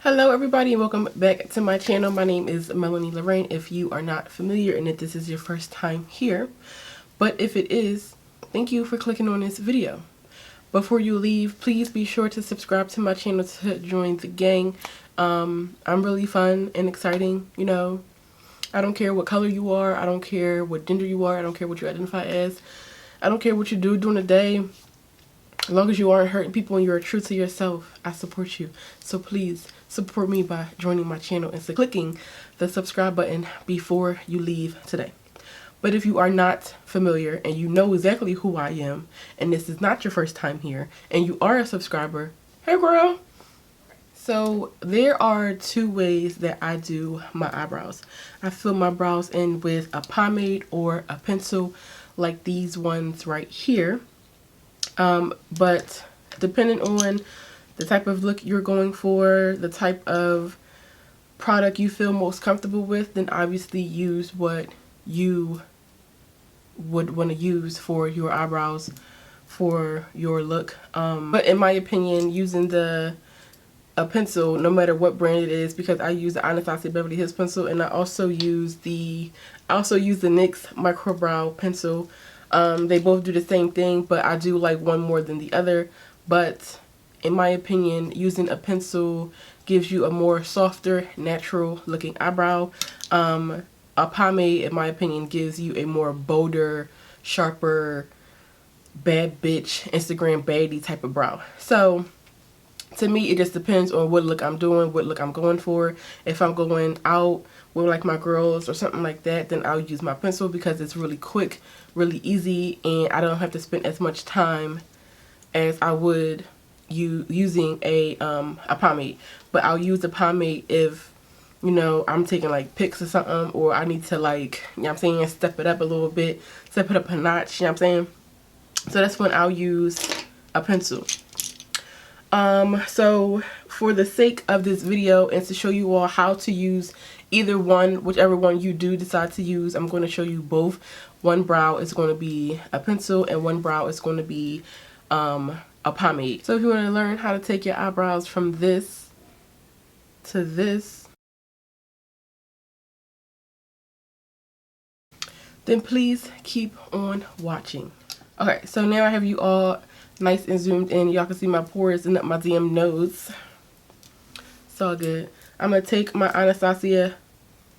Hello everybody and welcome back to my channel. My name is Melanie Lorraine if you are not familiar and if this is your first time here. But if it is, thank you for clicking on this video. Before you leave, please be sure to subscribe to my channel to join the gang. I'm really fun and exciting, you know. I don't care what color you are, I don't care what gender you are, I don't care what you identify as. I don't care what you do during the day. As long as you aren't hurting people and you're true to yourself, I support you. So please support me by joining my channel and clicking the subscribe button before you leave today. But if you are not familiar and you know exactly who I am, and this is not your first time here, and you are a subscriber, hey girl! So there are two ways that I do my eyebrows. I fill my brows in with a pomade or a pencil like these ones right here. But depending on the type of look you're going for, the type of product you feel most comfortable with, then obviously use what you would want to use for your eyebrows for your look. But in my opinion, using a pencil, no matter what brand it is, because I use the Anastasia Beverly Hills pencil, and I also use the NYX micro brow pencil. They both do the same thing, but I do like one more than the other. But in my opinion, using a pencil gives you a more softer, natural looking eyebrow. A pomade, in my opinion, gives you a more bolder, sharper, bad bitch, Instagram baddie type of brow. So to me, it just depends on what look I'm doing, what look I'm going for. If I'm going out with like my girls or something like that, then I'll use my pencil because it's really quick, really easy, and I don't have to spend as much time as I would using a pomade. But I'll use the pomade if, you know, I'm taking like pics or something, or I need to, like, you know what I'm saying, step it up a little bit, step it up a notch, you know what I'm saying? So that's when I'll use a pencil. So for the sake of this video and to show you all how to use either one, whichever one you do decide to use, I'm going to show you both. One brow is going to be a pencil and one brow is going to be a pomade. So if you want to learn how to take your eyebrows from this to this, then please keep on watching. Okay, so now I have you all nice and zoomed in. Y'all can see my pores and up my damn nose. It's all good. I'm going to take my Anastasia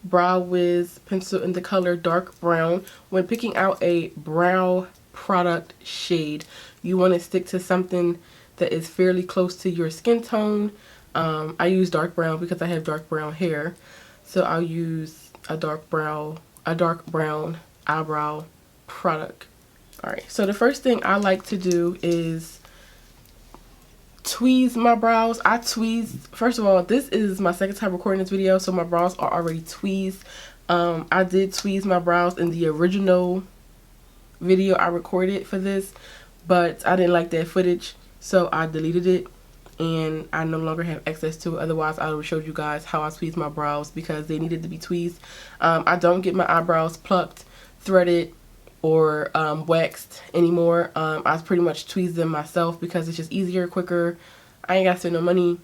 Brow Wiz pencil in the color dark brown. When picking out a brow product shade, you want to stick to something that is fairly close to your skin tone. I use dark brown because I have dark brown hair. So I'll use a dark brown eyebrow product. Alright, so the first thing I like to do is tweeze my brows. I tweeze, first of all, this is my second time recording this video, so my brows are already tweezed. I did tweeze my brows in the original video I recorded for this, but I didn't like that footage, so I deleted it, and I no longer have access to it. Otherwise, I would have showed you guys how I tweezed my brows because they needed to be tweezed. I don't get my eyebrows plucked, threaded, or waxed anymore. I pretty much tweeze them myself because it's just easier, quicker. I ain't got to spend no money,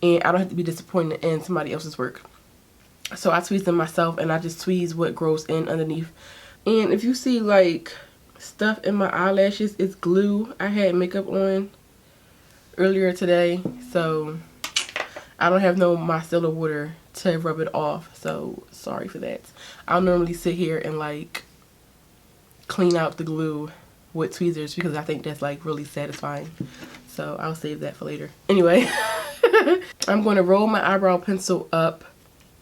and I don't have to be disappointed in somebody else's work. So I tweeze them myself, and I just tweeze what grows in underneath. And if you see like stuff in my eyelashes, it's glue. I had makeup on earlier today, so I don't have no micellar water to rub it off, so sorry for that. I'll normally sit here and like clean out the glue with tweezers because I think that's like really satisfying, so I'll save that for later. Anyway, I'm going to roll my eyebrow pencil up.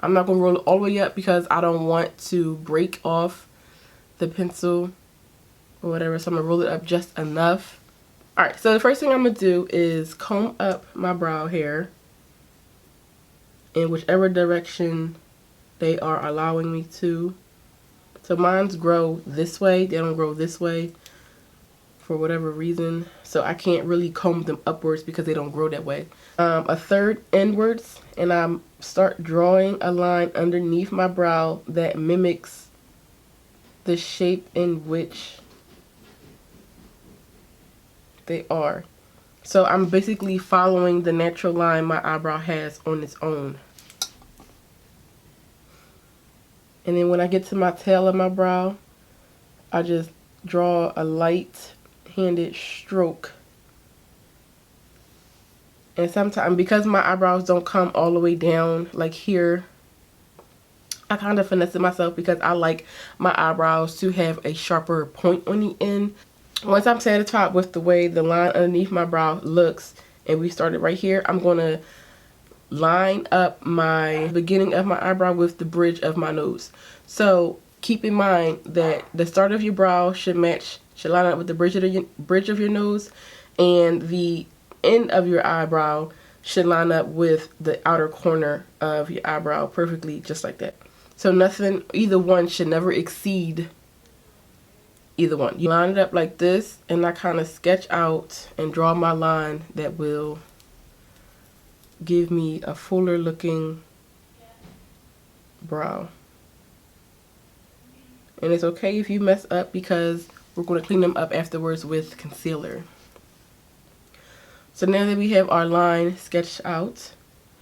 I'm not going to roll it all the way up because I don't want to break off the pencil or whatever, so I'm going to roll it up just enough. Alright, so the first thing I'm going to do is comb up my brow hair in whichever direction they are allowing me to. So mine's grow this way, they don't grow this way for whatever reason. So I can't really comb them upwards because they don't grow that way. A third inwards, and I start drawing a line underneath my brow that mimics the shape in which they are. So I'm basically following the natural line my eyebrow has on its own. And then when I get to my tail of my brow, I just draw a light-handed stroke. And sometimes, because my eyebrows don't come all the way down like here, I kind of finesse it myself because I like my eyebrows to have a sharper point on the end. Once I'm satisfied with the way the line underneath my brow looks, and we started right here, I'm going to line up my beginning of my eyebrow with the bridge of my nose. So keep in mind that the start of your brow should line up with the bridge of your nose, and the end of your eyebrow should line up with the outer corner of your eyebrow perfectly, just like that. So nothing, either one should never exceed either one. You line it up like this, and I kind of sketch out and draw my line that will give me a fuller looking brow. And it's okay if you mess up because we're going to clean them up afterwards with concealer. So now that we have our line sketched out,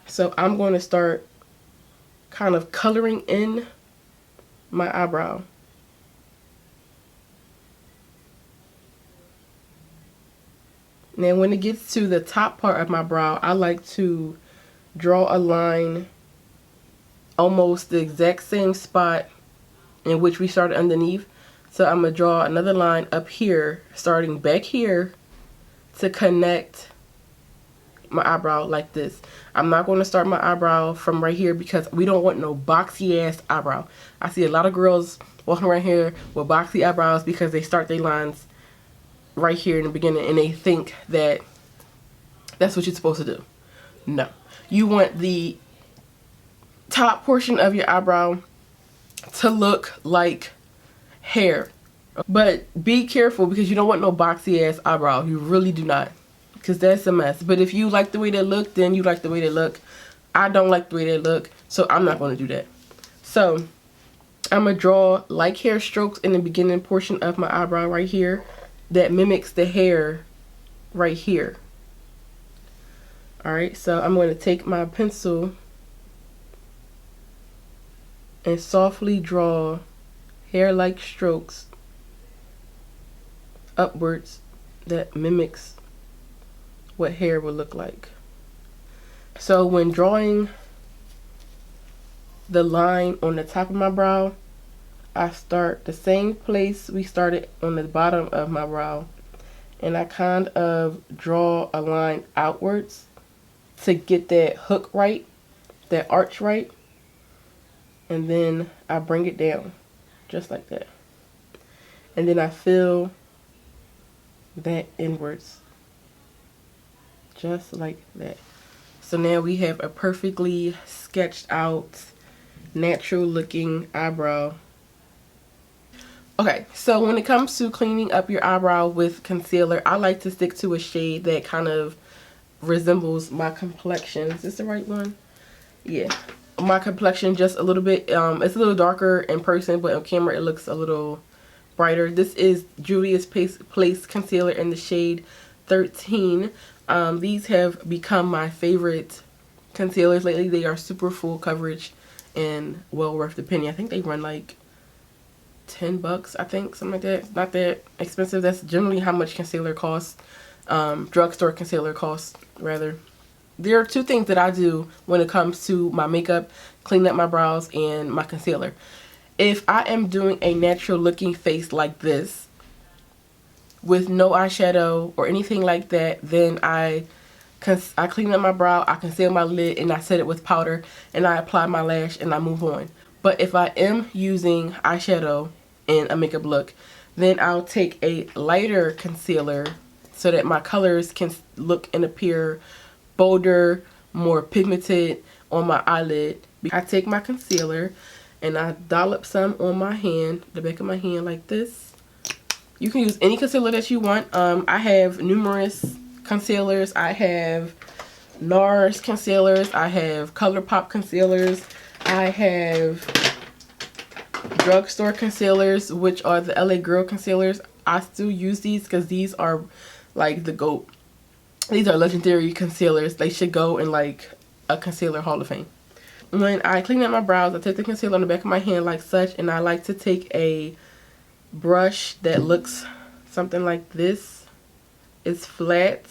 so I'm going to start kind of coloring in my eyebrow. Now when it gets to the top part of my brow, I like to draw a line almost the exact same spot in which we started underneath. So I'm going to draw another line up here, starting back here, to connect my eyebrow like this. I'm not going to start my eyebrow from right here because we don't want no boxy ass eyebrow. I see a lot of girls walking around here with boxy eyebrows because they start their lines right here in the beginning and they think that that's what you're supposed to do. No. You want the top portion of your eyebrow to look like hair. But be careful because you don't want no boxy ass eyebrow. You really do not. Because that's a mess. But if you like the way they look, then you like the way they look. I don't like the way they look, so I'm not going to do that. So I'm going to draw like hair strokes in the beginning portion of my eyebrow right here that mimics the hair right here. Alright, so I'm going to take my pencil and softly draw hair-like strokes upwards that mimics what hair would look like. So when drawing the line on the top of my brow, I start the same place we started on the bottom of my brow, and I kind of draw a line outwards to get that hook right, that arch right, and then I bring it down just like that, and then I fill that inwards just like that. So now we have a perfectly sketched out natural looking eyebrow. Okay, so when it comes to cleaning up your eyebrow with concealer, I like to stick to a shade that kind of resembles my complexion. Is this the right one? Yeah, my complexion just a little bit. It's a little darker in person, but on camera it looks a little brighter. This is Juvia's Place concealer in the shade 13. These have become my favorite concealers lately. They are super full coverage and well worth the penny. I think they run like $10, I think, something like that. It's not that expensive. That's generally how much concealer costs. Drugstore concealer costs, rather. There are two things that I do when it comes to my makeup, cleaning up my brows, and my concealer. If I am doing a natural looking face like this with no eyeshadow or anything like that, then I clean up my brow, I conceal my lid, and I set it with powder, and I apply my lash, and I move on. But if I am using eyeshadow in a makeup look, then I'll take a lighter concealer so that my colors can look and appear bolder, more pigmented on my eyelid. I take my concealer and I dollop some on my hand, the back of my hand like this. You can use any concealer that you want. I have numerous concealers. I have NARS concealers. I have ColourPop concealers. I have drugstore concealers, which are the LA Girl concealers. I still use these because these are like the GOAT. These are legendary concealers. They should go in like a concealer hall of fame. When I clean up my brows, I take the concealer on the back of my hand like such, and I like to take a brush that looks something like this. It's flat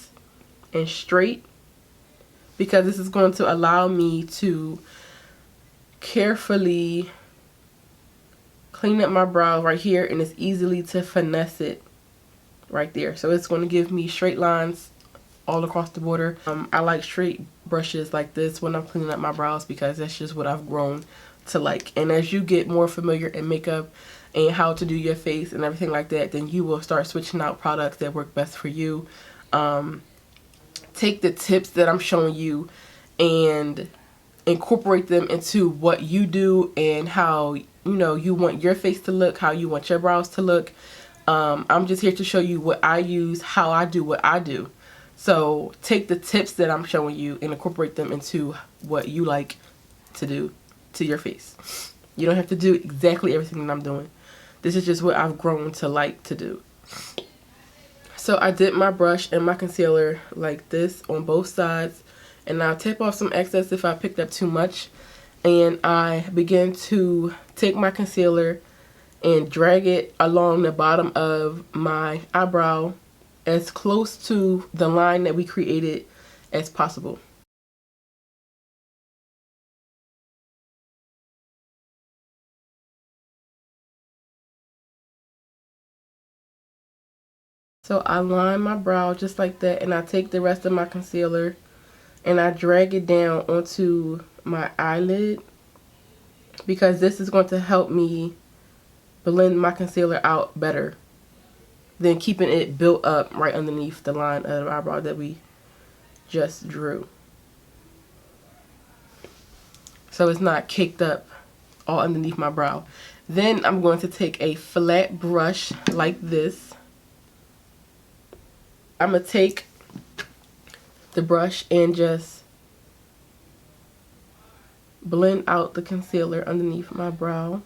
and straight, because this is going to allow me to carefully clean up my brow right here, and it's easily to finesse it right there. So it's going to give me straight lines all across the border. I like straight brushes like this when I'm cleaning up my brows, because that's just what I've grown to like. And as you get more familiar in makeup and how to do your face and everything like that, then you will start switching out products that work best for you. Take the tips that I'm showing you and incorporate them into what you do and how you want your face to look, how you want your brows to look. I'm just here to show you what I use, how I do what I do. So take the tips that I'm showing you and incorporate them into what you like to do to your face. You don't have to do exactly everything that I'm doing. This is just what I've grown to like to do. So I dip my brush and my concealer like this on both sides, and I'll tap off some excess if I picked up too much. And I begin to take my concealer and drag it along the bottom of my eyebrow as close to the line that we created as possible. So I line my brow just like that, and I take the rest of my concealer and I drag it down onto my eyelid, because this is going to help me blend my concealer out better than keeping it built up right underneath the line of the eyebrow that we just drew. So it's not caked up all underneath my brow. Then I'm going to take a flat brush like this. I'm going to take the brush and just blend out the concealer underneath my brow.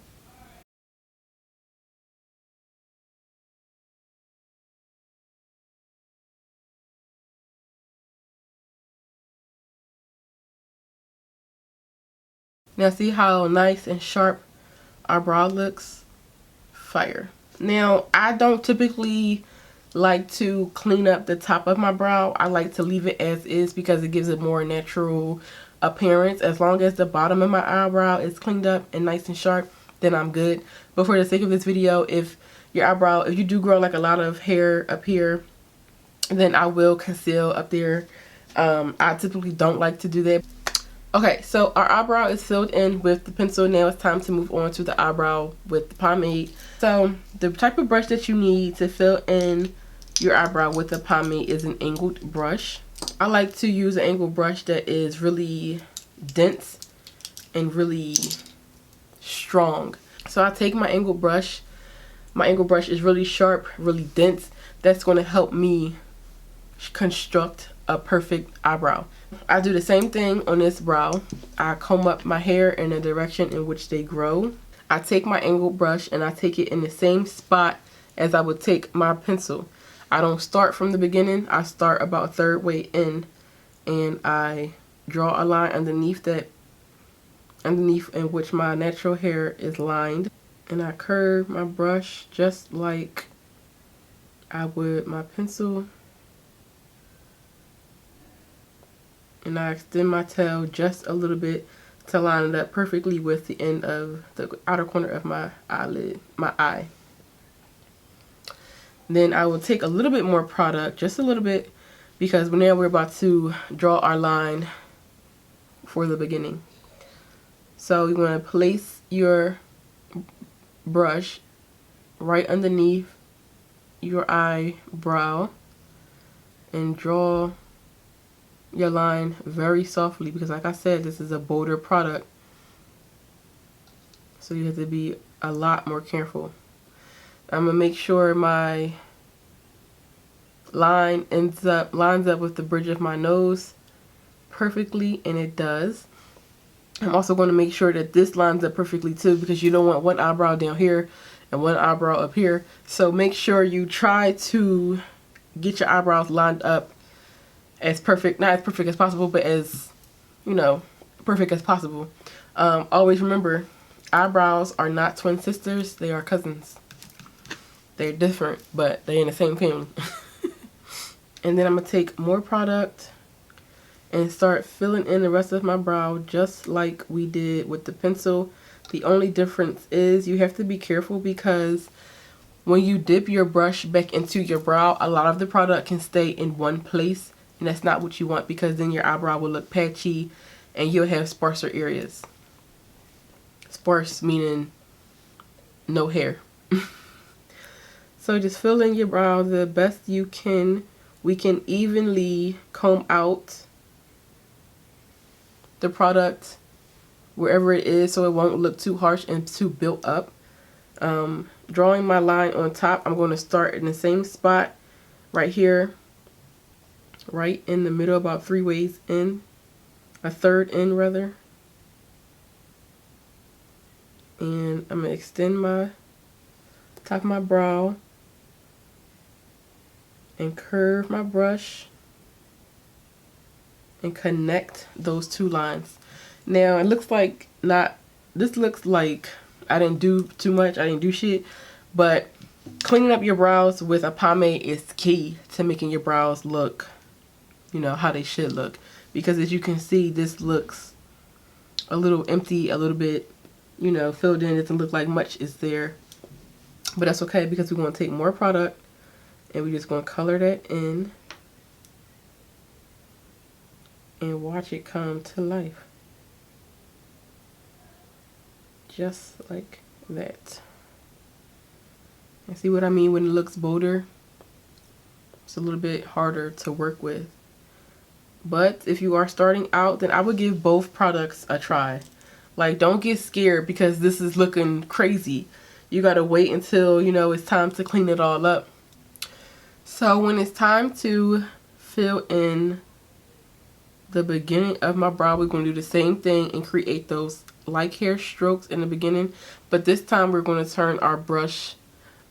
Now see how nice and sharp our brow looks? Fire. Now I don't typically like to clean up the top of my brow. I like to leave it as is because it gives it more natural appearance. As long as the bottom of my eyebrow is cleaned up and nice and sharp, then I'm good. But for the sake of this video, if you do grow like a lot of hair up here, then I will conceal up there. I typically don't like to do that. Okay, so our eyebrow is filled in with the pencil. Now it's time to move on to the eyebrow with the pomade. So the type of brush that you need to fill in your eyebrow with the pomade is an angled brush. I like to use an angled brush that is really dense and really strong. So I take my angled brush. My angled brush is really sharp, really dense. That's going to help me construct a perfect eyebrow. I do the same thing on this brow. I comb up my hair in the direction in which they grow. I take my angled brush and I take it in the same spot as I would take my pencil. I don't start from the beginning. I start about third way in, and I draw a line underneath in which my natural hair is lined, and I curve my brush just like I would my pencil, and I extend my tail just a little bit to line it up perfectly with the end of the outer corner of my eyelid, my eye. Then I will take a little bit more product, just a little bit, because now we're about to draw our line for the beginning. So you want to place your brush right underneath your eyebrow and draw your line very softly, because like I said, this is a bolder product, so you have to be a lot more careful. I'm gonna make sure my line lines up with the bridge of my nose perfectly, and it does. I'm also going to make sure that this lines up perfectly too, because you don't want one eyebrow down here and one eyebrow up here. So make sure you try to get your eyebrows lined up as perfect, not as perfect as possible, but as, you know, perfect as possible. Always remember, eyebrows are not twin sisters, they are cousins. They're different, but they're in the same family. And then I'm going to take more product and start filling in the rest of my brow just like we did with the pencil. The only difference is you have to be careful because when you dip your brush back into your brow, a lot of the product can stay in one place, and that's not what you want because then your eyebrow will look patchy and you'll have sparser areas. Sparse meaning no hair. So just fill in your brow the best you can. We can evenly comb out the product wherever it is so it won't look too harsh and too built up. Drawing my line on top, I'm going to start in the same spot right here, right in the middle, about 3 ways in, a third in rather. And I'm going to extend my top of my brow and curve my brush and connect those 2 lines. Now it looks like this looks like I didn't do too much, I didn't do shit, but cleaning up your brows with a pomade is key to making your brows look, you know, how they should look. Because as you can see, this looks a little empty, a little bit, you know, filled in. It doesn't look like much is there, but that's okay because we're going to take more product and we're just going to color that in and watch it come to life. Just like that. And see what I mean when it looks bolder? It's a little bit harder to work with. But if you are starting out, then I would give both products a try. Like, don't get scared because this is looking crazy. You gotta wait until, you know, it's time to clean it all up. So when it's time to fill in the beginning of my brow, we're going to do the same thing and create those like hair strokes in the beginning, but this time we're going to turn our brush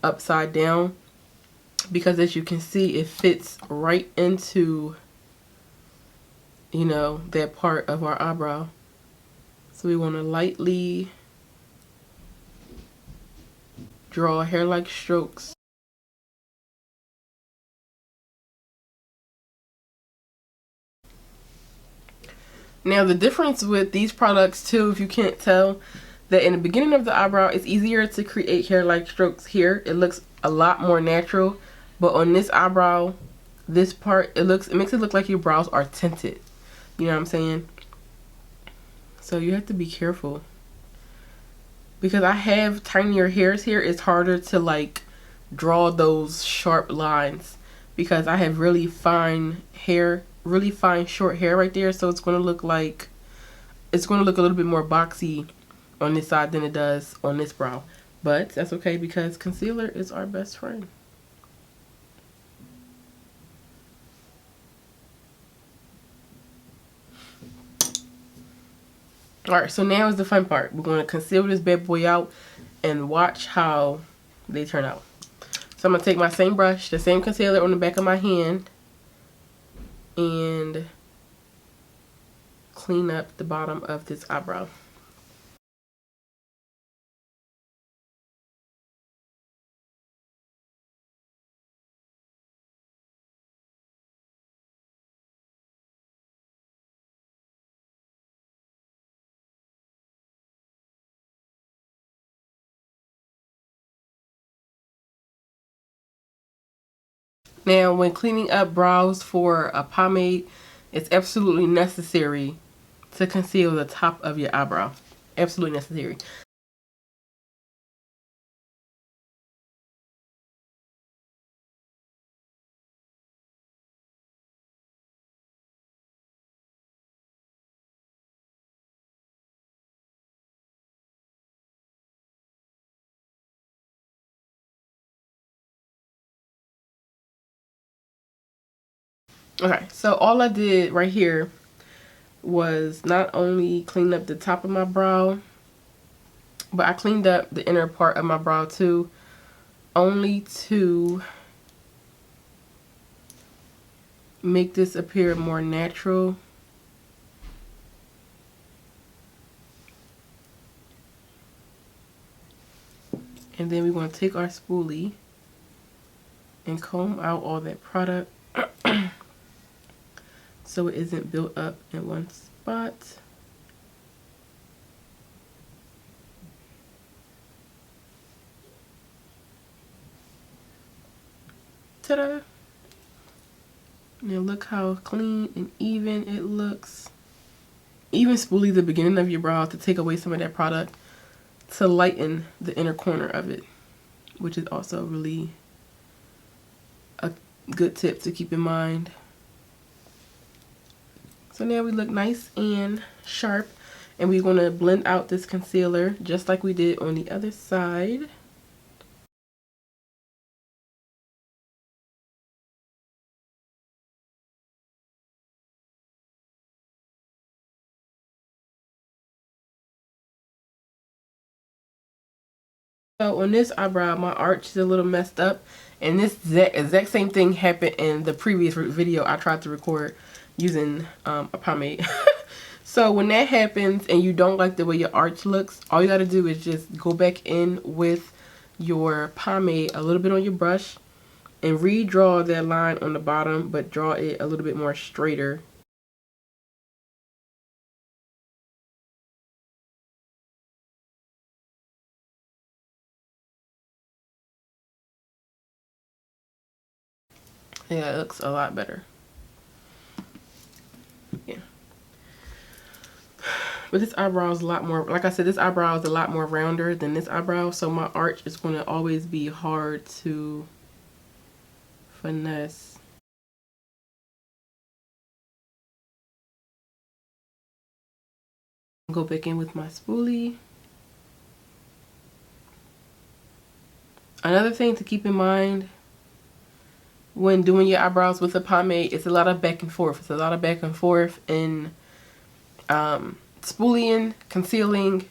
upside down because as you can see, it fits right into, you know, that part of our eyebrow. So we want to lightly draw hair-like strokes. Now the difference with these products too, if you can't tell, that in the beginning of the eyebrow, it's easier to create hair-like strokes here. It looks a lot more natural, but on this eyebrow, this part, it makes it look like your brows are tinted. You know what I'm saying? So you have to be careful. Because I have tinier hairs here, it's harder to like draw those sharp lines because I have really fine hair, really fine short hair right there, so it's going to look like, it's going to look a little bit more boxy on this side than it does on this brow. But that's okay because concealer is our best friend. Alright, so now is the fun part. We're going to conceal this bad boy out and watch how they turn out. So I'm going to take my same brush, the same concealer on the back of my hand, and clean up the bottom of this eyebrow. Now, when cleaning up brows for a pomade, it's absolutely necessary to conceal the top of your eyebrow. Absolutely necessary. Okay, so all I did right here was not only clean up the top of my brow, but I cleaned up the inner part of my brow too, only to make this appear more natural. And then we want to take our spoolie and comb out all that product so it isn't built up in one spot. Ta-da! Now look how clean and even it looks. Even spoolie the beginning of your brow to take away some of that product to lighten the inner corner of it, which is also really a good tip to keep in mind. So now we look nice and sharp, and we're going to blend out this concealer just like we did on the other side. So on this eyebrow, my arch is a little messed up, and this exact same thing happened in the previous video I tried to record using a pomade. So when that happens and you don't like the way your arch looks, all you got to do is just go back in with your pomade a little bit on your brush and redraw that line on the bottom, but draw it a little bit more straighter. Yeah, it looks a lot better. Yeah. But this eyebrow is a lot more, like I said, this eyebrow is a lot more rounder than this eyebrow. So my arch is going to always be hard to finesse. Go back in with my spoolie. Another thing to keep in mind when doing your eyebrows with a pomade, it's a lot of back and forth. It's a lot of back and forth in spooling, concealing,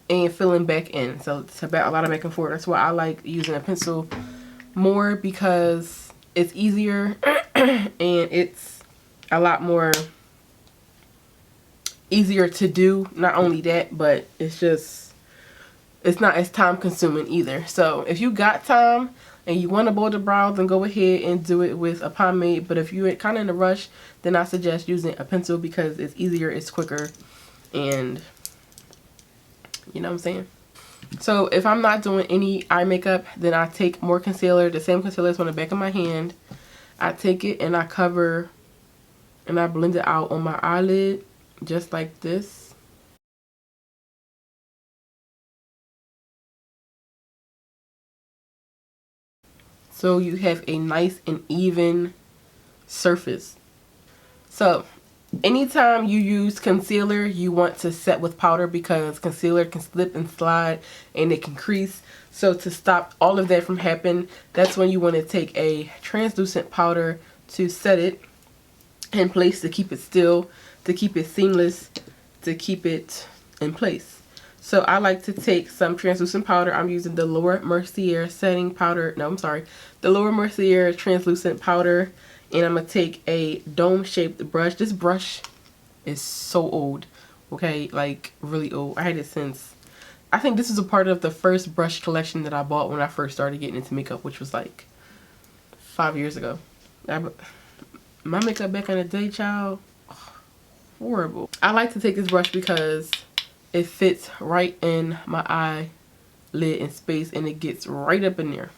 and filling back in. So it's about a lot of back and forth. That's why I like using a pencil more, because it's easier and it's a lot more easier to do. Not only that, but it's not as time consuming either. So if you got time and you want to blow the brows, then go ahead and do it with a pomade. But if you're kind of in a rush, then I suggest using a pencil because it's easier, it's quicker, and you know what I'm saying? So if I'm not doing any eye makeup, then I take more concealer, the same concealer that's on the back of my hand. I take it and I cover and I blend it out on my eyelid just like this. So you have a nice and even surface. So anytime you use concealer, you want to set with powder because concealer can slip and slide and it can crease. So to stop all of that from happening, that's when you want to take a translucent powder to set it in place, to keep it still, to keep it seamless, to keep it in place. So I like to take some translucent powder. I'm using the Laura Mercier setting powder. No, I'm sorry. The Laura Mercier translucent powder. And I'm going to take a dome-shaped brush. This brush is so old. Okay, like really old. I had it since, I think this is a part of the first brush collection that I bought when I first started getting into makeup, which was like 5 years ago. My makeup back in the day, child, horrible. I like to take this brush because it fits right in my eyelid in space and it gets right up in there.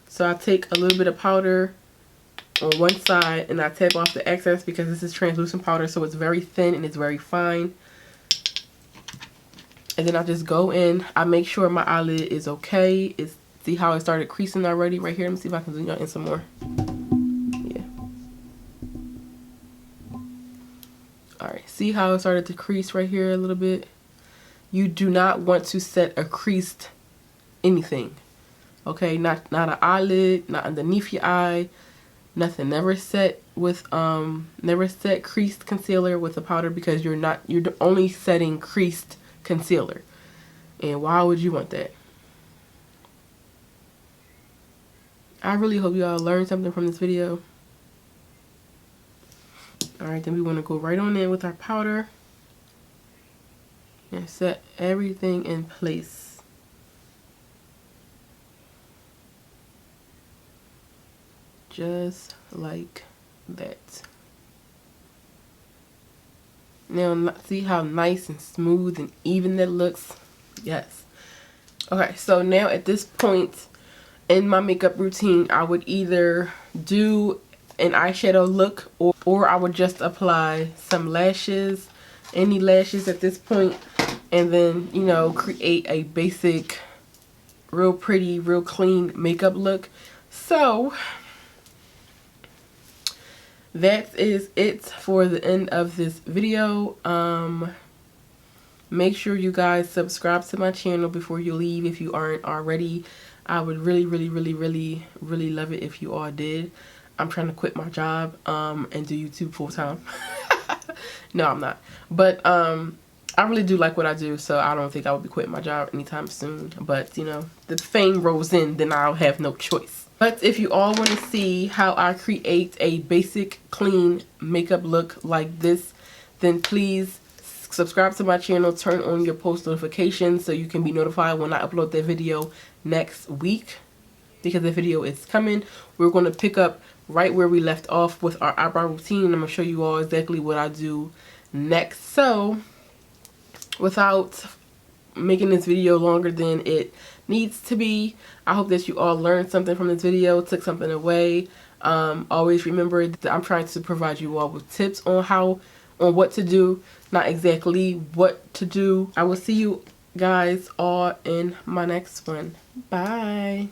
So I take a little bit of powder on one side and I tap off the excess because this is translucent powder, so it's very thin and it's very fine. And then I just go in. I make sure my eyelid is okay. See how it started creasing already right here? Let me see if I can zoom in some more. Yeah. Alright, see how it started to crease right here a little bit? You do not want to set a creased anything. Okay, not an eyelid, not underneath your eye, nothing. Never set creased concealer with a powder because you're only setting creased concealer. And why would you want that? I really hope you all learned something from this video. Alright, then we want to go right on in with our powder and set everything in place. Just like that. Now, see how nice and smooth and even that looks? Yes. Okay, so now at this point in my makeup routine, I would either do an eyeshadow look or I would just apply some lashes, any lashes at this point, and then, you know, create a basic, real pretty, real clean makeup look. So that is it for the end of this video. Make sure you guys subscribe to my channel before you leave if you aren't already. I would really love it if you all did. I'm trying to quit my job and do YouTube full time. No, I'm not. But I really do like what I do, so I don't think I will be quitting my job anytime soon. But, you know, the fame rolls in, then I'll have no choice. But if you all want to see how I create a basic, clean makeup look like this, then please subscribe to my channel, turn on your post notifications so you can be notified when I upload that video next week. Because the video is coming. We're going to pick up right where we left off with our eyebrow routine. I'm going to show you all exactly what I do next. So, without making this video longer than it needs to be, I hope that you all learned something from this video, took something away. Always remember that I'm trying to provide you all with tips on what to do, not exactly what to do. I will see you guys all in my next one. Bye.